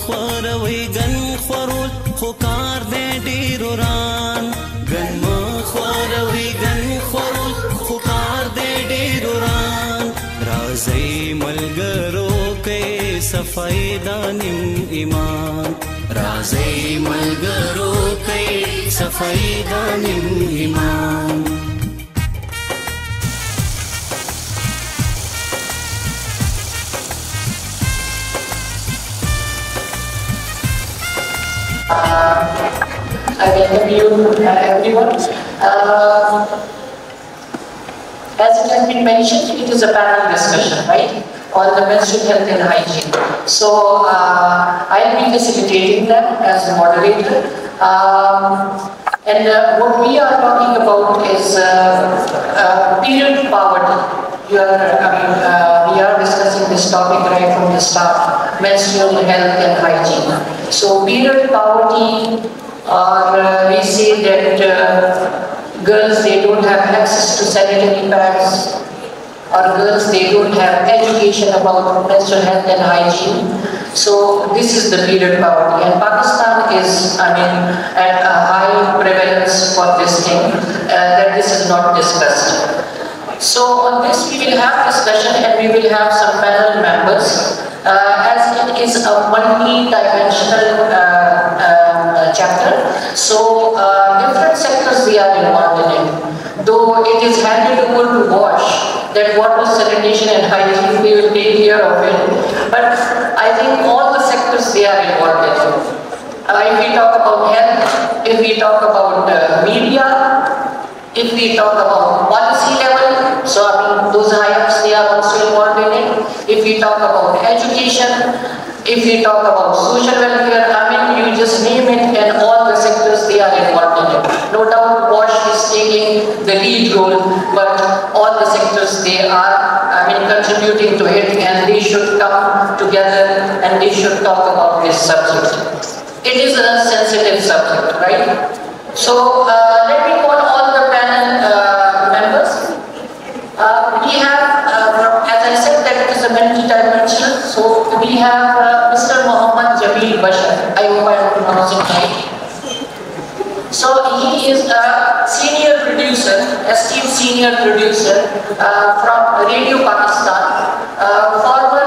خوروي ګن خورول خو کار دې ډیر وران ګن خوروي ګن خورول خو کار دې ډیر وران راځي ملګرو کې صفای دانم ایمان راځي ملګرو کې صفای دانم ایمان I welcome you, everyone. As it has been mentioned, it is a panel discussion, right, on the menstrual health and hygiene. So I will be facilitating that as a moderator. And what we are talking about is period poverty. We are discussing this topic right from the start, menstrual health and hygiene. So period poverty, or we say that girls, they don't have access to sanitary pads, or girls, they don't have education about menstrual health and hygiene. So this is the period poverty, and Pakistan is, at a high prevalence for this thing, that this is not discussed. So on this we will have discussion, and we will have some panel members, as it is a multi-dimensional chapter. So different sectors we are involved in it. Though it is handed over to WASH, that water sanitation and hygiene, we will take care of it. But I think all the sectors they are involved in it. If we talk about health, if we talk about media, if we talk about policy level, so those high-ups, they are also involved in it. If we talk about education, if we talk about social welfare, you just name it, and all the sectors they are involved in it. No doubt WASH is taking the lead role, but all the sectors they are contributing to it, and they should come together and they should talk about this subject. It is a sensitive subject, right? So let me call all the panel members. We have, as I said, that it is a multi-dimensional. So we have Mr. Mohammad Jameel Bashar. I hope I am pronouncing right. So he is a senior producer, esteemed senior producer from Radio Pakistan, former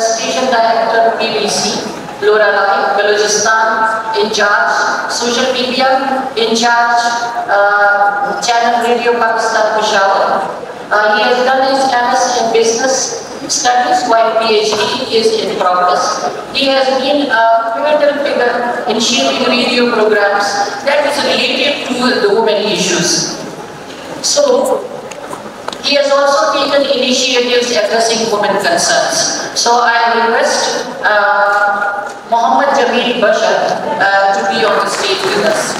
station director BBC, Loralai, Balochistan, in charge social media, in charge channel Radio Pakistan Peshawar. He has done his MS in business studies while PhD is in progress. He has been a pivotal figure in shaping radio programs that is related to the women issues. So he has also taken initiatives addressing women concerns. So I request Mohammad Jameel Bashar to be on the stage with us.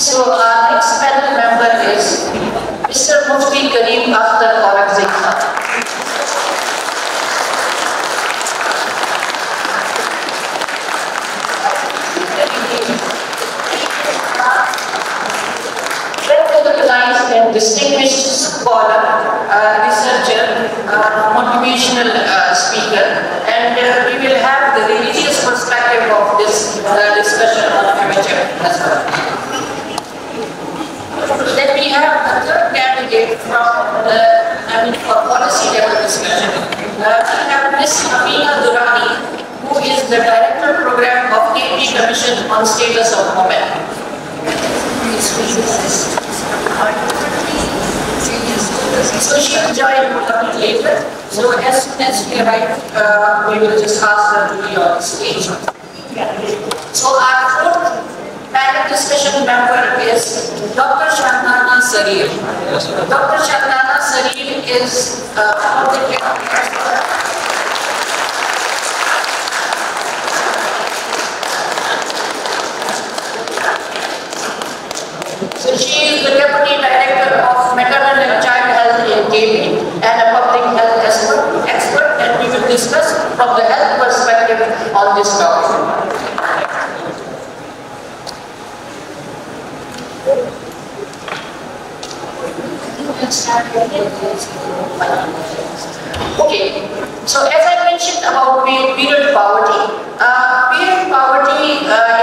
So our next panel member is Mr. Mufti Kareem Akhtar Aurangzeb Khan. Recognized and distinguished scholar, researcher, motivational speaker, and we will have the religious perspective of this discussion on amateur as well. Then we have a third candidate from for policy level discussion. We have Ms. Amina Durrani, who is the Director Program of KP Commission on Status of Women. So she will join a little bit later. So as soon as we arrive, we will just ask her to be on the stage. So our fourth panel discussion member is Dr. Shahnana Sarir. Dr. Shahnana Sarir is so she is the Deputy Director of Maternal and Child Health in KB and a public health expert, and we will discuss from the health perspective on this topic. Let's start with Okay, so as I mentioned about period poverty, period poverty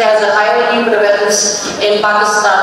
has a highly prevalence in Pakistan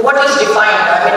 what is defined, I mean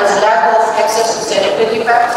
as lack of access to sanitary pads,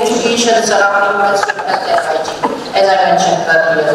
education surrounding menstrual health and hygiene, as I mentioned earlier,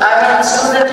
I mean student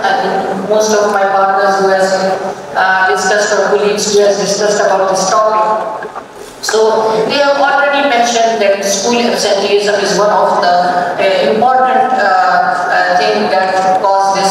I think most of my partners who has discussed or colleagues who has discussed about this topic. So they have already mentioned that school absenteeism is one of the important thing that cause this.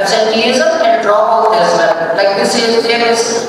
absenteeism and dropout as well. Like this is there is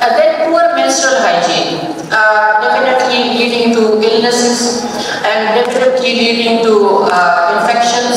And then poor menstrual hygiene, definitely leading to illnesses and definitely leading to infections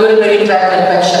urinary tract infection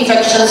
infections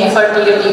infertility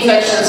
infections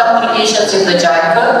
complications in the childbirth.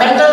mental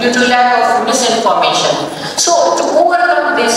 due to lack of misinformation. So to overcome this,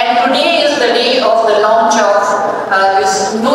And today is the day of the launch of this No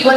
Even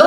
No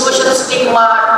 social stigma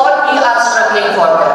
all we are struggling for that,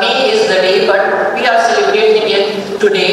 May is the day, but we are celebrating it today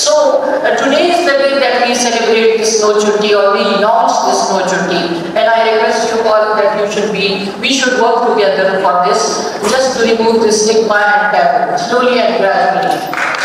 So today is the day that we celebrate this No Chutti or we launch this No Chutti, and I request you all that we should work together for this, just to remove this stigma and taboo slowly and gradually.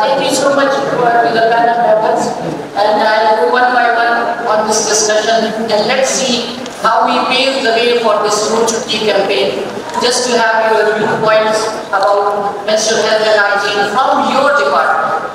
Thank you so much to the panel members, and I'll go one by one on this discussion, and let's see how we pave the way for this No Chutti campaign, just to have your viewpoints about menstrual health and hygiene from your department.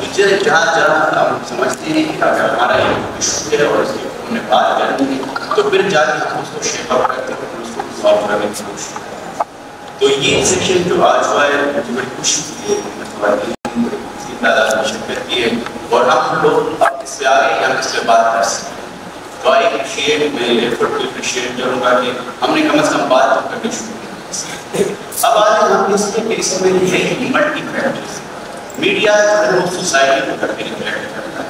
تو جہاں ہم سمجھتے ہیں کہ اگر ہمارا ایک issue ہے اور اس کے اوپر ہمیں بات کرنی ہے تو پھر جا کے ہم اس کو شیپ اپ کرتے ہیں اور اس کو سالو کرنے کی کوشش کرتے ہیں. تو یہ سیشن جو آج ہوا ہے مجھے بڑی خوشی ہوئی ہے تعداد میں شرکت کی ہے اور ہم لوگ اب اس سے آگے ہم اس پہ بات کر سکتے ہیں. تو آئی اپریشیٹ میں ایفرٹ کو اپریشیٹ کروں گا کہ ہم نے کم از کم بات کرنی شروع کی. اب آج ہم اس میں کہ اس میں یہ ملٹی فیکٹرز میڈیا جو ہے وہ سوسائٹی کو کر کے ریفلیکٹ کرتا ہے.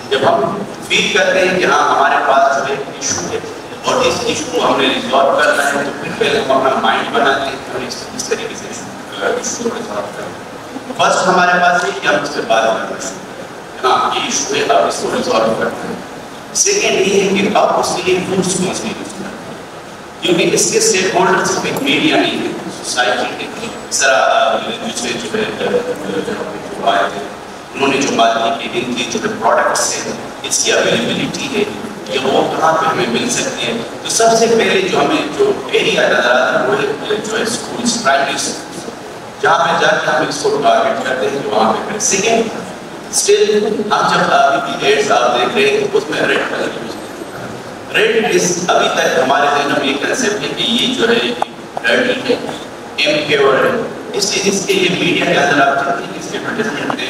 جب ہم فیل کرتے ہیں کہ ہاں ہمارے پاس جو ہے ایشو ہے اور اس ایشو کو ہم نے ریزالو کرنا ہے تو پھر پہلے ہم اپنا مائنڈ بناتے ہیں اور اس طریقے سے ایشو کو ریزالو کرتے ہیں. فرسٹ ہمارے پاس ہے کہ ہم اس سے بات کرنا شروع کریں ہاں یہ ایشو ہے اب اس کو ریزالو کرتے ہیں. سیکنڈ یہ ہے کہ اب اس کے لیے ٹولس کو اس میں یوز کریں کیونکہ اس کے اسٹیک ہولڈرز صرف میڈیا نہیں ہے سوسائٹی کے ذرا دوسرے جو ہے آئے تھے انہوں نے جو بات کی کہ ان کی جو پروڈکٹس ہیں اس کی اویلیبلٹی ہے یا وہ کہاں پہ ہمیں مل سکتی ہے. تو سب سے پہلے جو ہمیں جو ایریا نظر آتا ہے وہ جو ہے اسکولس پرائمری اسکولس جہاں پہ جا کے ہم اس کو ٹارگیٹ کرتے ہیں کہ وہاں پہ کریں. سیکنڈ اسٹل ہم جب ابھی کی ایڈس آپ دیکھ رہے ہیں اس میں ریڈ کلر یوز کرتے ہیں. ریڈ ابھی تک ہمارے ذہن میں یہ کنسیپٹ ہے کہ یہ جو ہے ڈرٹی ہے امپیور ہے اس لیے اس کے لیے میڈیا کے اندر آپ چاہتے ہیں کہ اس کے ایڈورٹائزمنٹ دیں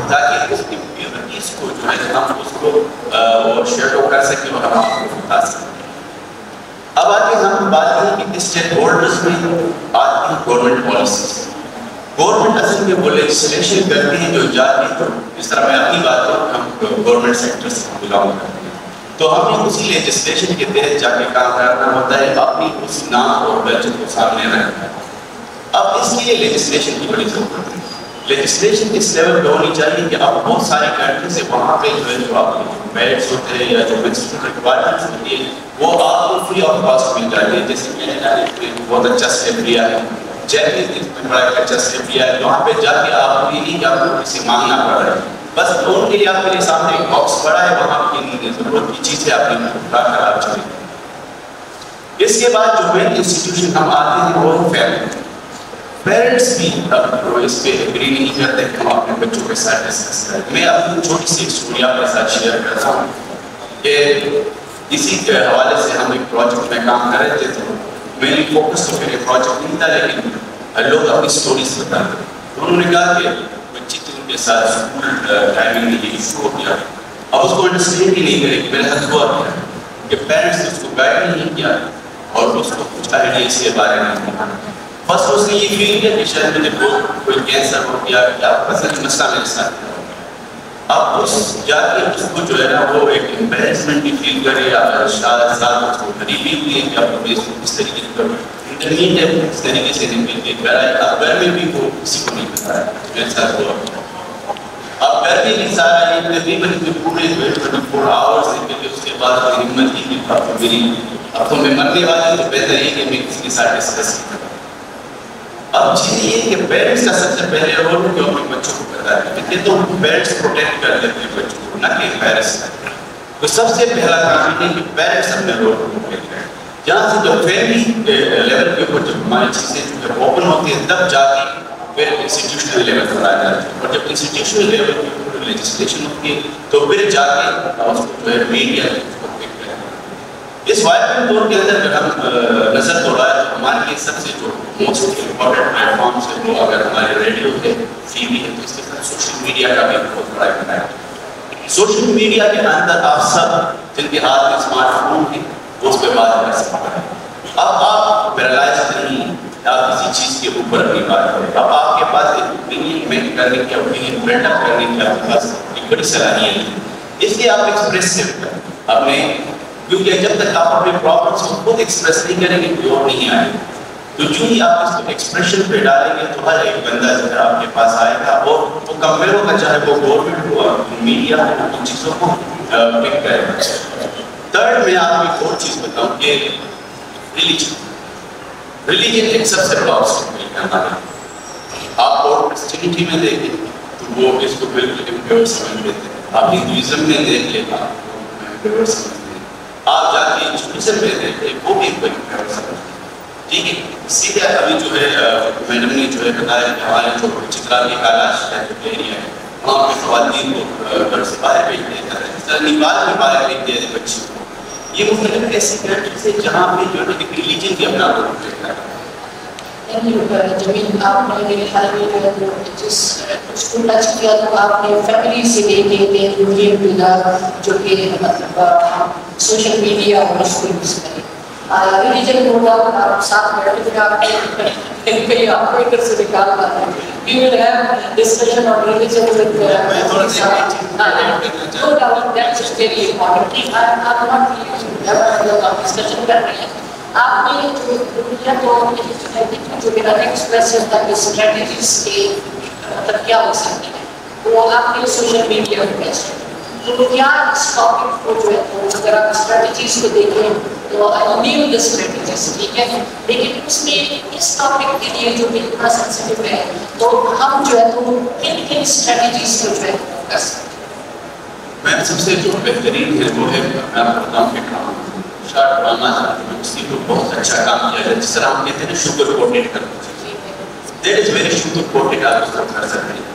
تاکہ اس کی پیورٹیز کو جو ہے ہم اس کو شیڈو کر سکیں اور ہم آپ کو بتا سکیں. اب آگے ہم بات کریں کہ اسٹیک ہولڈرز میں آتی ہیں گورنمنٹ پالیسیز. گورنمنٹ اصل میں وہ لیجسلیشن کرتے ہیں جو جاتی ہے اس طرح میں اپنی بات کروں ہم گورنمنٹ سیکٹر سے بلانگ کرتے ہیں تو ہمیں اسی لیجسلیشن کے تحت جا کے کام کرنا ہوتا ہے اپنی اس نام اور کلچر کو سامنے رکھنا ہے. اب اس کے لیے لیجسلیشن کی بڑی ضرورت ہے. لیجسلیشن اس لیول پہ ہونی چاہیے کہ اب بہت ساری کنٹریز ہیں وہاں پہ جو ہے جو آپ کے بیڈس ہوتے ہیں یا جو کنسٹیٹیوشنل ریکوائرمنٹس ہوتی ہے وہ آپ کو فری آف کاسٹ مل جاتی ہے. جیسے کینیڈا نے بہت اچھا اسٹیپ لیا ہے جیپنیز نے بڑا اچھا اسٹیپ لیا ہے وہاں پہ جا کے آپ کو یہ نہیں کہ آپ کو کسی مانگنا پڑ رہا ہے بس ان کے لیے آپ کے لیے سامنے ایک باکس پڑا ہے وہاں کی ضرورت کی چیزیں آپ نے اٹھا کر آپ چلیں. اس کے بعد جو مین انسٹیٹیوشن ہم آتے ہیں وہ فیملی. پیرنٹس بھی اب اس پہ اگری نہیں کرتے کہ ہم اپنے بچوں کے ساتھ ڈسکس کریں. میں اپنی چھوٹی سی ایک اسٹوری آپ کے ساتھ شیئر کرتا ہوں کہ اسی کے حوالے سے ہم ایک پروجیکٹ میں کام کر رہے تھے. میری فوکس تو پھر پروجیکٹ نہیں تھا لیکن لوگ اپنی اسٹوریز بتاتے ہیں. انہوں نے کہا کہ بچی تو ان کے ساتھ اسکول ٹائمنگ میں یہ ایشو ہو گیا اب اس کو انڈرسٹینڈ ہی نہیں کرے کہ میرے ساتھ ہوا کیا کہ پیرنٹس نے اس کو گائڈ نہیں کیا اور اس کو کچھ آئیڈیا اس کے بارے میں نہیں. بس اس نے یہ فیل کیا کہ شاید مجھے کوئی کینسر ہو گیا یا پسند مسئلہ میرے ساتھ ہے. اب اس جا کے اس کو جو ہے نا وہ ایک امبیرسمنٹ بھی فیل کرے یا شاید ساتھ اس کو غریبی ہوئی ہے کہ آپ کو اس طریقے سے کرو انٹرمینٹ ہے اس طریقے سے نہیں مل کے اب گھر میں بھی وہ کسی کو نہیں بتایا میرے ساتھ ہوا. اب گھر میں بھی سارا یہ تقریباً پورے 24 آورس ہے کہ اس کے بعد کوئی ہمت نہیں کہ اب میری اب تو میں مرنے والی ہوں تو بہتر ہے کہ میں کسی کے ساتھ ڈسکس کروں. اب چیز یہ کہ پیرنٹس کا سب سے پہلے رول ہے کہ اپنے بچوں کو بتائیں کہ تو پیرنٹس پروٹیکٹ کر لیتے ہیں بچوں کو نہ کہ پیرنٹس. تو سب سے پہلا کام یہ ہے کہ پیرنٹس اپنے رول کو پروٹیکٹ کریں. جہاں سے جب فیملی لیول کے اوپر جب ہماری چیزیں جب اوپن ہوتی ہیں تب جا کے پھر انسٹیٹیوشنل لیول پر آ جاتی ہے اور جب انسٹیٹیوشنل لیول کے اوپر لیجسلیشن ہوتی ہے تو پھر جا کے اس کو جو ہے میڈیا اس وائبرنٹ دور کے اندر اگر ہم نظر دوڑائیں تو ہمارے لیے سب سے جو موسٹ امپورٹنٹ پلیٹ فارمس ہے وہ اگر ہمارے ریڈیو ہے ٹی وی ہے تو اس کے ساتھ سوشل میڈیا کا بھی بہت بڑا امپیکٹ ہے. سوشل میڈیا کے اندر آپ سب جن کے ہاتھ میں اسمارٹ فون ہے وہ اس پہ بات کر سکتے ہیں. اب آپ پیرالائز نہیں آپ کسی چیز کے اوپر اپنی بات کریں. اب آپ کے پاس ایک اوپینین میک کرنے کی اوپینین بلڈ اپ کرنے کی آپ کے پاس ایک بڑی صلاحیت ہے. اس لیے آپ ایکسپریسو کریں اپنے کیونکہ جب تک آپ اپنے پرابلمس کو خود ایکسپریس نہیں کریں گے کوئی اور نہیں آئے گا. تو جو ہی آپ اس کو ایکسپریشن پہ ڈالیں گے تو ہر ایک بندہ جو ہے آپ کے پاس آئے گا اور وہ کمپیئر ہوگا چاہے وہ گورنمنٹ ہوا میڈیا ہو ان چیزوں کو پک کرے گا. تھرڈ میں آپ کو ایک اور چیز بتاؤں کہ ریلیجن ایک سب سے بڑا آبسٹیکل ہے ہمارا. آپ اور کرسچینٹی میں دیکھیں تو وہ اس کو بالکل امپیور سمجھ لیتے ہیں. آپ ہندوازم میں دیکھ لیں آپ امپیور سمجھتے ہیں. آپ جا کے جوڈیزم میں دیکھ لیں وہ بھی امپیور سمجھتے ہیں. ٹھیک ہے. اسی لیے ابھی جو ہے میڈم نے جو ہے بتایا کہ ہمارے جو چترال کے کالاش ایریا ہے وہاں پہ خواتین کو گھر سے باہر بھیج دیا جاتا ہے. اس طرح نیپال میں باہر بھیج دیا جاتا ہے بچوں کو. یہ مختلف ایسی کنٹریز ہے جہاں پہ جو ہے ایک ریلیجن بھی اپنا رول کرتا ہے. جمیل آپ نے میرے خیال میں جو ہے جس اس کو ٹچ کیا تو آپ نے فیملی سے لے کے جو کہ مطلب سوشل میڈیا اور اس کو یوز کریں ریلیجن ہوگا آپ ساتھ بیٹھے ہوئے آپ کو ادھر سے نکالنا ہے. We will have discussion on religion with no doubt that is very important. I'm not discussion کر رہے ہیں. آپ نے جو میرا نیکسٹ کویسچن تھا کہ اسٹریٹجیز کے مطلب کیا ہو سکتی ہے وہ آپ نے سوشل میڈیا میں بیسٹ تو کیا اس ٹاپک کو جو ہے اگر آپ اسٹریٹجیز کو دیکھیں تو نیم دا اسٹریٹجیز ٹھیک ہے لیکن اس میں اس ٹاپک کے لیے جو بھی اتنا سینسٹیو ہے تو ہم جو ہے تو کن کن اسٹریٹجیز کو جو ہے کر سکتے ہیں. میں سب سے جو بہترین ہے وہ ہے میں آپ کو بتاؤں کہ شارٹ ڈراما اس کی بہت اچھا کام کیا ہے جس طرح ہم کہتے ہیں نا شوگر کوٹیڈ کرنا چاہیے. That is very sugar coated آپ اس طرح کر سکتے ہیں.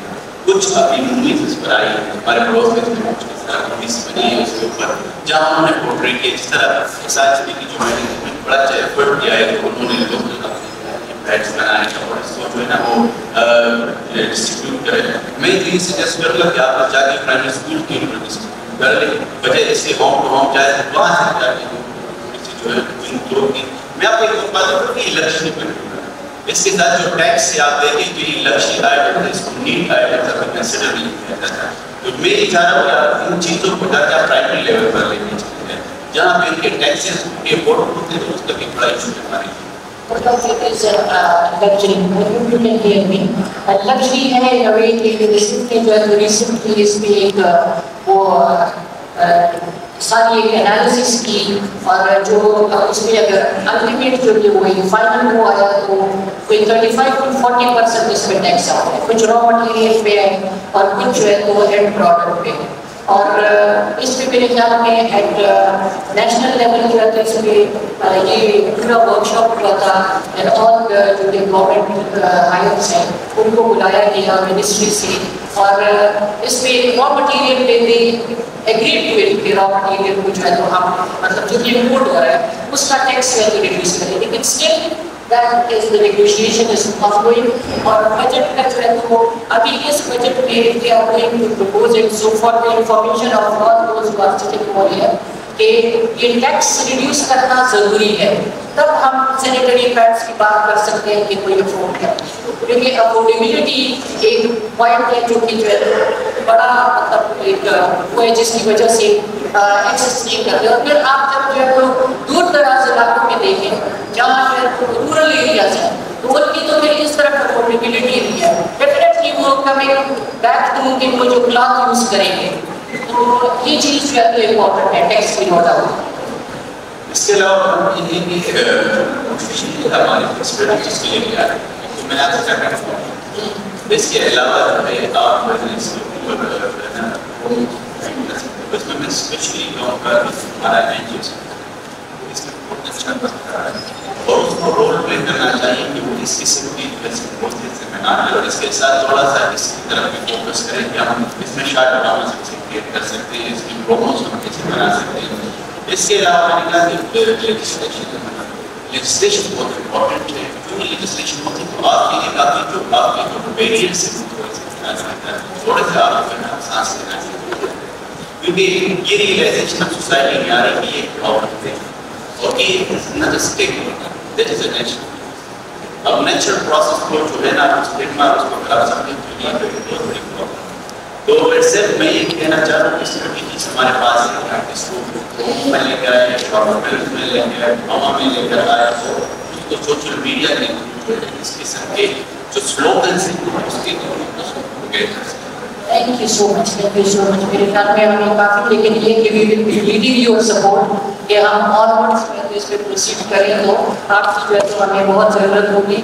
کچھ ابھی موویز اس پر آئی ہمارے پڑوس میں اس طرح موویز بنی ہے اس کے اوپر جہاں انہوں نے پورٹریٹ کیا جس طرح سائنس کی جو میں نے بڑا اچھا ایفرٹ کیا ہے تو انہوں نے لوگ بیٹس بنائے اور اس کو جو ہے نا وہ ڈسٹریبیوٹ کرے. میں یہ سجیسٹ کروں گا کہ آپ جا کے پرائمری اسکول کی کر لیں بجائے اس کے ہوم ٹو ہوم جائے وہاں سے جا کے جو ہے میں آپ کو ایک بات بتاؤں کہ الیکشن پہ اس کے ساتھ جو ٹیکس سے آپ دیکھیں جو الیکشن آئٹم ہے اس کو نیٹ آئٹم تک کنسیڈر نہیں کیا جاتا. تو میری چاہ رہا ہوں ان چیزوں کو جا کے آپ پرائمری لیول پر لے کے چلتے ہیں جہاں پہ ان کے ٹیکسز کے بورڈ ہوتے ہیں تو اس کا بھی بڑا ایشو ہے ہمارے لیے. لگژری ہے جو ہے ریسنٹلی اس میں ایک وہ ساری ایک انالیسس کی اور جو اس میں اگر الٹیمیٹ جو کہ وہ فائنل وہ آیا تو کوئی 35 to 40% اس میں ٹیکس آتا ہے. کچھ را مٹیریل پہ ہے اور کچھ جو ہے تو اینڈ پروڈکٹ پہ ہے. اور اس پہ میرے خیال میں ایٹ نیشنل لیول جو ہے تو اس پہ یہ پورا ورک شاپ ہوا تھا اینڈ آل جو کہ گورنمنٹ ہائرس ہیں ان کو بلایا گیا منسٹری سے اور اس پہ را مٹیریل پہ بھی ایگریڈ ٹو اٹ کہ را مٹیریل کو جو ہے تو ہم مطلب جو بھی امپورٹ ہو رہا ہے اس کا ٹیکس جو ہے تو ریڈیوس کریں. لیکن still that is the negotiation is ongoing اور بجٹ کا جو ہے تو ابھی اس بجٹ میں they are going to propose it. So for the information of all those who are sitting over here کہ یہ ٹیکس ریڈیوس کرنا ضروری ہے تب ہم سینیٹری پیڈس کی بات کر سکتے ہیں کہ کوئی افورڈ ہے کیونکہ افورڈیبلٹی ایک پوائنٹ ہے جو کہ جو ہے بڑا مطلب ایک وہ ہے جس کی وجہ سے ایکسس نہیں کرتے. اور پھر آپ جب جو ہے تو دور دراز علاقوں میں دیکھیں جہاں جو ہے رورل ایریاز ہیں تو ان کی تو پھر اس طرح کا افورڈیبلٹی نہیں ہے. ڈیفینیٹلی وہ کمنگ بیک ٹو کہ وہ جو کلاتھ یوز کریں گے تو یہ چیز جو ہے تو امپورٹنٹ ہے ٹیکس کی نو ڈاؤٹ. اس کے علاوہ ہمارے اسٹریٹجیز کے لیے کیا ہے تو میں آپ سے کیا کہنا چاہوں گا اس کے علاوہ آپ اس میں اسپیشلی کہوں گا ہمارا این جی او اس میں بہت اچھا کام کر رہا ہے اور اس کو رول پلے کرنا چاہیے کہ وہ اس قسم کی سیمینار ہے اور اس کے ساتھ تھوڑا سا اس کی طرف بھی فوکس کریں کہ ہم اس میں شارٹ ڈراماز کیسے کریٹ کر سکتے ہیں اس کی پروموز ہم کیسے بنا سکتے ہیں. اس کے علاوہ میں نے کہا کہ لیجسلیشن بہت امپورٹنٹ ہے. جو لیجسلیشن ہوتی ہے تو آپ کے لیے آپ کے جو بیریئر سے تھوڑے سے آپ کو سانس لینا چاہیے کیونکہ یہ ریئلائزیشن اب سوسائٹی میں آ رہی ہے کہ یہ پرابلم ہے اور یہ نہ just take that is a natural. اب نیچرل پروسیس کو جو ہے نا اس کو خراب سکتے ہیں تو یہ بہت بڑی پرابلم. تو صرف میں یہ کہنا چاہ رہا ہوں کہ اسٹریٹجیز ہمارے پاس ہے اس کو میں لے کر آئے ڈاکومنٹ میں لے کر ماما میں لے کر آیا تو سوشل میڈیا نے اس قسم کے جو سلوگنس ہیں اس کے Thank you so much. میرے خیال میں ہمیں کافی لیکن یہ کہ we will be needing your support کہ ہم onwards میں اس پہ پروسیڈ کریں تو آپ کی جو ہے تو ہمیں بہت ضرورت ہوگی.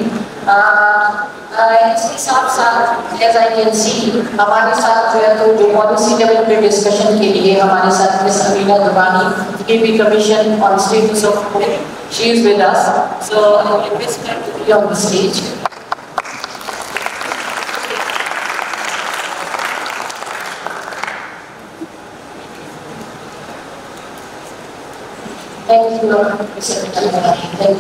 اس کے ساتھ ساتھ as I can see ہمارے ساتھ جو ہے تو جو پالیسی لیول پہ ڈسکشن کے لیے ہمارے ساتھ مس امینہ دبانی کے بھی commission on status of She is with us, so I request her to be on the stage. Thank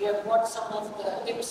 We have got some of the tips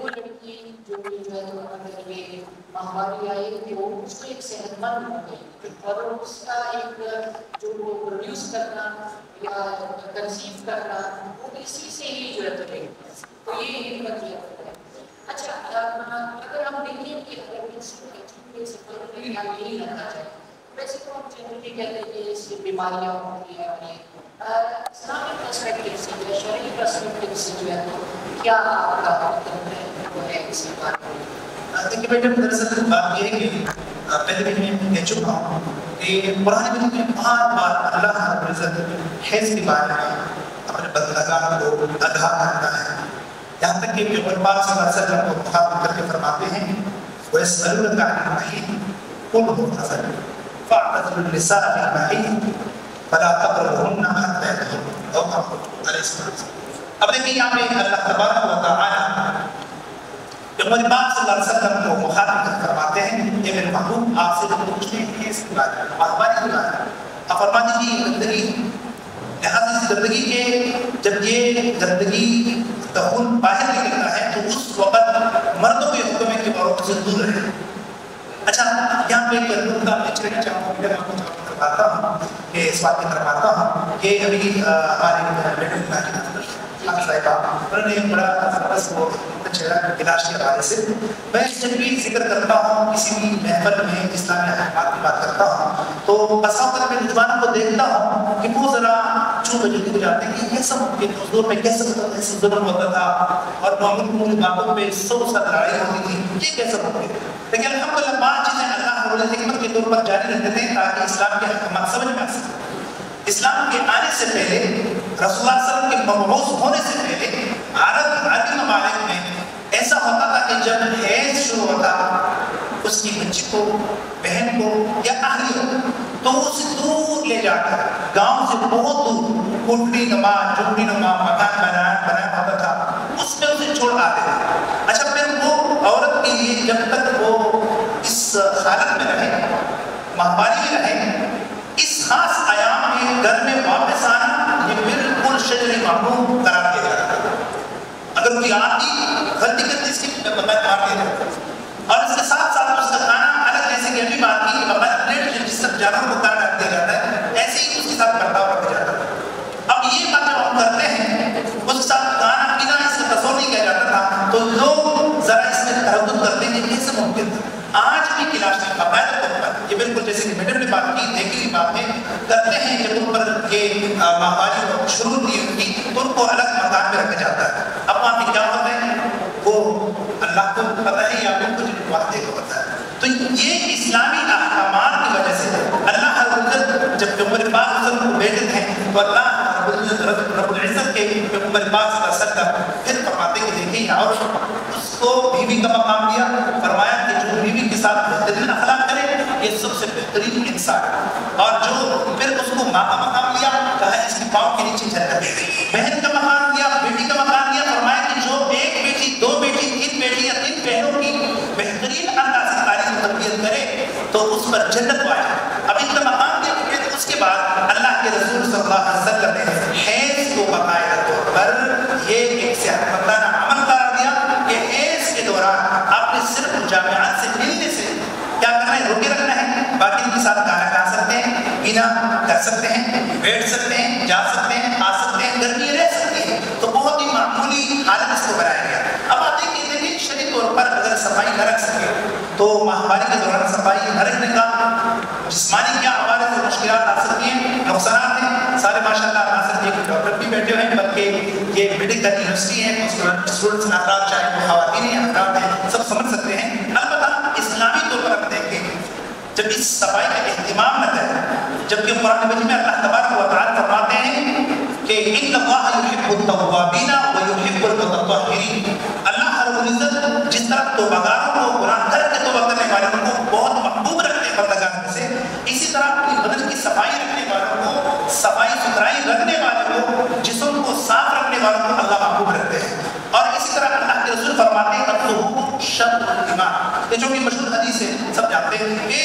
وہ لڑکی جو ہے تو اگر یہ ماہواری آئی تو اس کو ایک صحت مند ہو گئی اور اس کا ایک جو وہ پروڈیوس کرنا یا کنسیو کرنا وہ اسی سے ہی جو ہے تو یہ حکمت یہ ہوتا ہے. اچھا اگر ہم دیکھیں کہ اگر کسی سفر میں یہی رہنا چاہیے ویسے تو ہم جنرلی کہتے ہیں کہ اس کی بیماریاں ہوتی ہیں اور اسلامک پرسپیکٹو سے یا شرعی پرسپیکٹو سے جو ہے تو کیا آپ کا وہ ہے اس بات میں؟ دیکھیے بیٹے دراصل بات یہ ہے کہ پہلے بھی میں کہہ چکا ہوں کہ قرآن مجید میں بہت بار اللہ رب العزت حیض کے بارے میں اپنے بندگان کو آگاہ کرتا ہے. یہاں تک کہ پیغمبر پاک صلی اللہ علیہ وسلم کو مخاطب کر کے فرماتے ہیں وَيَسْأَلُونَكَ عَنِ الْمَحِيضِ قُلْ هُوَ أَذًى فَاعْتَزِلُوا النِّسَاءَ فِي الْمَحِيضِ فَلَا تَقْرَبُوهُنَّ حَتَّىٰ يَطْهُرْنَ أو كما قال علیہ السلام. اب دیکھیں یہاں پہ اللہ تبارک و تعالی پیغمبر پاک صلی اللہ علیہ وسلم کو مخاطب کر فرماتے ہیں یہ میرے محبوب آپ سے جو پوچھتے ہیں اس کے بارے میں ماہواری کے بارے میں آپ فرما دیجیے گندگی لہٰذا اس گندگی کے جب یہ گندگی خون باہر نکلتا ہے تو اس وقت مردوں کے حکم ہے کہ عورتوں سے دور رہے. اچھا یہاں پہ ایک نقطہ میں چھیڑنا چاہوں گا کرواتا ہوں کہ اس بات کی کرواتا ہوں کہ ابھی ہمارے بیٹے صاحبہ انہوں نے بڑا بس وہ علاج کے حوالے سے میں جب بھی ذکر کرتا ہوں کسی بھی محفل میں اسلامی احکامات کی بات کرتا ہوں تو بسا اوقات میں نوجوانوں کو دیکھتا ہوں کہ وہ ذرا چون بجلی ہو جاتے ہیں کہ یہ سب اس دور میں کیسے ایسے ظلم ہوتا تھا اور معمولی باتوں پہ 100 سال لڑائی ہوتی تھی یہ کیسے ہوتے ہیں. لیکن الحمدللہ بعض چیزیں اللہ رب الحکمت کے طور پر جاری رکھتے تھے تاکہ اسلام کے احکامات سمجھ میں آ سکے. اسلام کے آنے سے پہلے رسول اللہ صلی اللہ علیہ وسلم کے مبعوث ہونے سے پہلے عربی ممالک میں ایسا ہوتا تھا کہ جب حیض شروع ہوتا اس کی بچی کو بہن کو یا اہلی ہو تو اسے دور لے جا کر گاؤں سے بہت دور کوٹڑی نما جھوپڑی نما مکان بنایا ہوتا تھا اس میں اسے چھوڑ آتے تھے. اچھا پھر وہ عورت کے لیے جب تک وہ اس حالت میں رہے ماہواری میں رہے اس خاص ایام میں گھر میں واپس آنا یہ بالکل شجر ممنوع قرار دیا جاتا ہے. اگر کوئی آتی غلطی کرتی اس کی بغیر مار دیا جاتا ہے اور اس کے ساتھ ساتھ اس کا کھانا الگ جیسے کہ ابھی بات کی کہ بغیر پلیٹ جس طرح جانوروں کو کھانا ڈال دیا جاتا ہے ایسے ہی اس کے ساتھ برتاؤ رکھا جاتا ہے. اب یہ بات جب ہم کرتے ہیں اس کے ساتھ کھانا پینا اس کا تصور نہیں کیا جاتا تھا تو لوگ ذرا اس میں تردد کرتے ہیں کہ کیسے ممکن تھا. آج بھی کلاس میں باقاعدہ طور پر یہ بالکل جیسے کہ میڈم نے بات کی دیکھی باتیں کرتے ہیں جب ان پر یہ ماہواری شروع ہوتی ہے ان کی تو ان کو الگ مکان میں رکھا جاتا ہے. اب وہاں پہ کیا ہوتا ہے وہ اللہ کو پتہ ہے یا ان کو جو واقعے کو پتہ ہے. تو یہ اسلامی احکامات کی وجہ سے اللہ حضرت جب پیغمبر پاک صلی اللہ علیہ وسلم کو بھیجتے ہیں تو اللہ رب العزت کے پیغمبر پاک صلی اللہ علیہ وسلم پھر فرماتے کہ دیکھیں اور اس کو بیوی کا مقام دیا فرمایا کہ جو بیوی کے ساتھ بہترین اخلاق کرے یہ سب سے بہترین انسان اور جو پھر اس کو ماں کا مقام دیا کہا اس کی پاؤں کے نیچے جنت ہے. بہن کا مقام دیا بیٹی کا مقام دیا فرمایا کہ جو ایک بیٹی دو بیٹی تین بیٹی یا تین بہنوں کی بہترین انداز سے تعلیم و تربیت کرے تو اس پر جنت وائے. اب ان کا مقام دیا پھر اس کے بعد اللہ کے رسول صلی اللہ علیہ وسلم نے حیض کو باقاعدہ طور پر یہ ایک صحت مندانہ عمل قرار دیا کہ حیض کے دوران آپ نے صرف جامعات سے ملنے سے کیا کرنا ہے روکے رکھنا ہے. باقی ان کے ساتھ کھانا کھا سکتے ہیں پینا کر سکتے ہیں بیٹھ سکتے ہیں جا سکتے ہیں آ سکتے ہیں گرمی رہ سکتی ہے تو بہت ہی معمولی حالت اس کو بنایا گیا. اب آتے ہیں کہ دیکھیں شرعی طور پر اگر صفائی نہ رکھ سکے تو ماہواری کے دوران صفائی نہ رکھنے کا جسمانی کیا حوالے سے مشکلات آ سکتی ہیں نقصانات ہیں. سارے ماشاء اللہ نہ صرف ایک ڈاکٹر بھی بیٹھے ہوئے ہیں بلکہ یہ میڈیکل یونیورسٹی ہے اسٹوڈنٹس افراد چاہے وہ خواتین ہیں افراد ہیں سب سمجھ سکتے ہیں. البتہ اسلامی طور پر ہم دیکھیں جب اس صفائی کا اہتمام نہ کریں جبکہ قرآن مجید میں اللہ تبارک و تعالی فرماتے ہیں کہ ان اللہ یحب التوابین ویحب المتطہرین. اللہ رب العزت جس طرح توبہگاروں کو گناہ کر کے توبہ کرنے والوں کو بہت محبوب رکھتے ہیں بندگان میں سے اسی طرح اپنی بدن کی صفائی رکھنے والوں کو صفائی ستھرائی رکھنے والوں کو جسم کو صاف رکھنے والوں کو اللہ محبوب رکھتے ہیں. اور اسی طرح اللہ کے رسول فرماتے ہیں الطہور شطر الایمان یہ جو کہ مشہور حدیث ہے سب جانتے ہیں کہ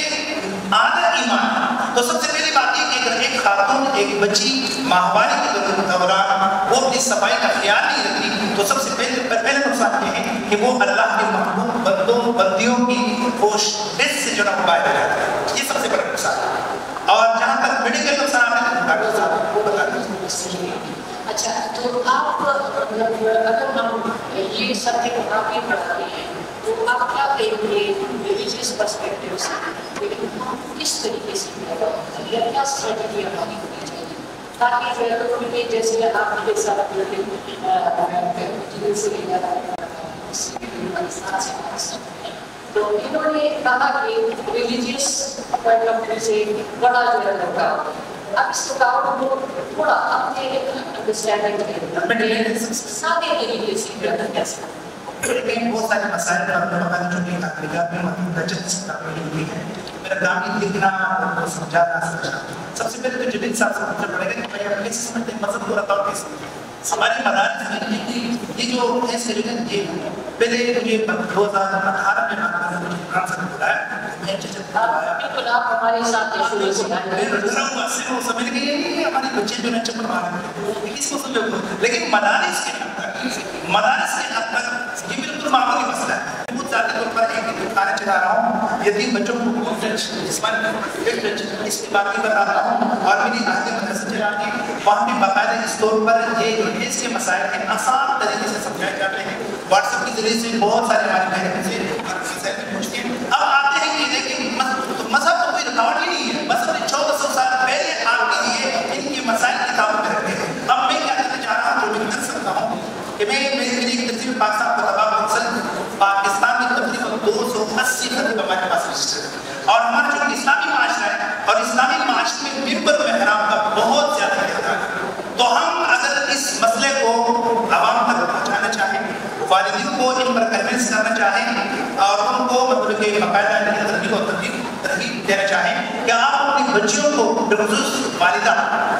آدھا ایمان. تو سب سے پہلی بات یہ کہ اگر ایک خاتون ایک بچی ماہواری کے دوران وہ اپنی صفائی کا خیال نہیں رکھتی تو سب سے پہلے نقصان یہ ہے کہ وہ اللہ کے محبوب بندوں بندیوں کی خوش لسٹ سے جو ہے باہر جاتا ہے. یہ سب سے بڑا نقصان ہے. اور جہاں تک میڈیکل نقصان ہے ڈاکٹر صاحب وہ بتا دیں. اچھا تو آپ اگر ہم یہ سبجیکٹ آپ ہی پڑھاتے ہیں تو آپ کیا کہیں گے ریلیجیس پرسپیکٹیو سے لیکن ہم کس طریقے سے یا کیا اسٹریٹجی ہماری ہونی چاہیے تاکہ جیسے آپ کے ساتھ تو انہوں نے کہا کہ ریلیجیس پوائنٹ آف ویو سے بڑا جو ہے رکاوٹ اب اس رکاوٹ کو تھوڑا اپنے انڈرسٹینڈنگ سادے طریقے سے کیسے لیکن بہت سارے مسائل پر جو کہ تقریبات میں محدود جدید کتابیں ہوئی ہیں میرا کام یہ لکھنا اور سمجھانا سمجھنا. سب سے پہلے تو جدید صاحب سے پوچھنا پڑے گا کہ بھائی آپ کیسے سمجھتے ہیں مذہب کو رکاوٹ کیسے ہمارے مدارس میں یہ جو ایسے یہ پہلے مجھے 2018 میں قرآن سے بلایا میں بالکل آپ ہمارے ساتھ شروع سے سمجھ گئے ہمارے بچے جو ہے چپل مار کس کو سمجھو لیکن مدارس کے حد تک یہ بالکل معمولی مسئلہ ہے. بہت ذاتی طور پر ایک کھانا چلا رہا ہوں یتیم بچوں کو جسمانی اس کی بات بھی بتا رہا ہوں اور میری آدمی مدرسہ چلا کے وہاں بھی باقاعدہ اس طور پر یہ اس کے مسائل ہیں آسان طریقے سے سمجھائے جاتے ہیں. واٹس ایپ کے ذریعے سے بہت سارے ہماری بہنیں سے مسائل پوچھتی ہیں. اب آتے ہیں کہ دیکھیں مذہب تو کوئی رکاوٹ ہی نہیں ہے. مذہب نے 1400 سال پہلے آپ کے لیے ان کے مسائل کتابوں میں رکھے ہیں. اب میں کیا کرنا چاہ رہا ہوں جو میں کر سکتا ہوں کہ میں میری تنظیم پاکستان کو تباہ مقصد پاکستان میں تقریباً 280 خطیب ہمارے پاس رجسٹر ہے اور ہمارا جو اسلامی معاشرہ ہے اور اسلامی معاشرے میں ممبر محراب کا بہت زیادہ کردار ہے. تو ہم اگر اس مسئلے کو عوام تک پہنچانا چاہیں والدین کو ان پر کنوینس کرنا چاہیں اور ان کو مطلب کہ باقاعدہ ترغیب اور ترغیب دینا چاہیں کہ آپ اپنی بچیوں کو بالخصوص والدہ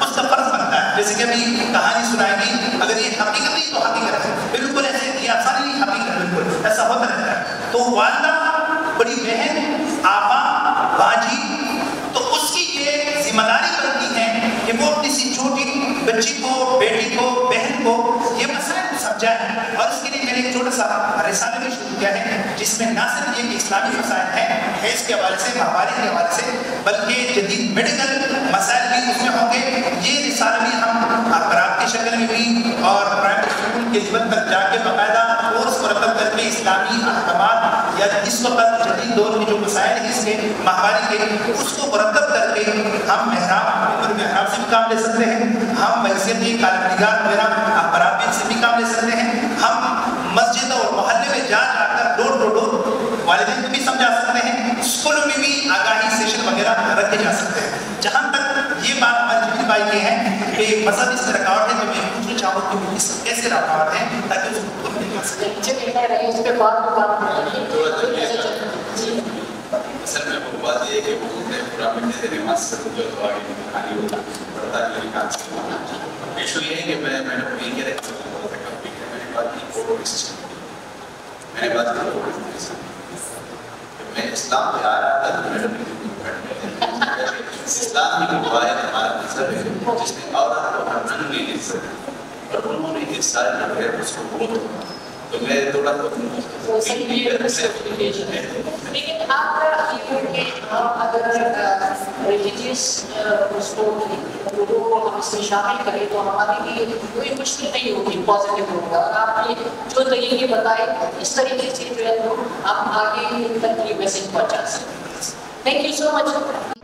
اس کا فرض بنتا ہے جیسے کہ ابھی کہانی سنائے گی اگر یہ حقیقت نہیں تو حقیقت ہے بالکل ایسے یہ آسانی نہیں حقیقت بالکل ایسا ہوتا رہتا ہے. تو والدہ بڑی بہن آبا باجی تو اس کی یہ ذمہ داری بنتی ہے کہ وہ اپنی سی چھوٹی بچی کو بیٹی کو بہن کو یہ مسائل سمجھائے اور اس کے لیے میں نے ایک چھوٹا سا رسالہ بھی شروع کیا ہے جس میں نہ صرف یہ کہ اسلامی مسائل ہیں حیض کے حوالے سے ماہواری کے حوالے سے بلکہ جدید میڈیکل مسائل بھی اس میں ہوں گے. یہ رسالہ بھی ہم اخبارات کی شکل میں بھی اور پرائمری اسکول کے لیول تک جا کے باقاعدہ کورس مرتب کر کے اسلامی احکامات یا اس وقت جدید دور کے جو مسائل ہیں اس کے ماہواری کے اس کو مرتب کر کے ہم محراب سے بھی کام لے سکتے ہیں. ہم حیثیت کالم نگار وغیرہ اخبارات سے بھی کام لے سکتے ہیں. ہم مسجد اور محلے میں جا کر ڈور ٹو ڈور والدین کو بھی سمجھا سکتے ہیں. اسکولوں میں بھی آگاہی سیشن وغیرہ رکھے جا سکتے ہیں. جہاں تک یہ بات ہماری جمیل بھائی کی ہے کہ مذہب اس میں رکاوٹ ہے تو میں پوچھنا چاہوں کہ اس کیسے رکاوٹ ہے تاکہ اس کو نکل سکے. اس پہ بات اصل میں وہ بات یہ ہے کہ وہ پورا مٹنے سے نماز سے جو آگے کھانی ہو پڑھتا ہے میری کام سے ایشو یہ ہے کہ میں نے یہ کہہ رہا میں نے بات کی میں اسلام پہ آ رہا تھا تو اسلام کی روایت ہمارا مذہب ہے جس میں عورت کو ہر رنگ میں لے سکتے اور انہوں نے یہ سارے نظر اس کو بہت تو میں تھوڑا لیکن آپ اگر ریلیجیس لوگوں کو ہم اس میں شامل کریں تو ہمارے لیے کوئی مشکل نہیں ہوگی پازیٹیو ہوگا. اور آپ نے جو طریقے بتائے اس طریقے سے جو ہے ہم آگے تک یہ میسج پہنچا سکتے ہیں. Thank you so much.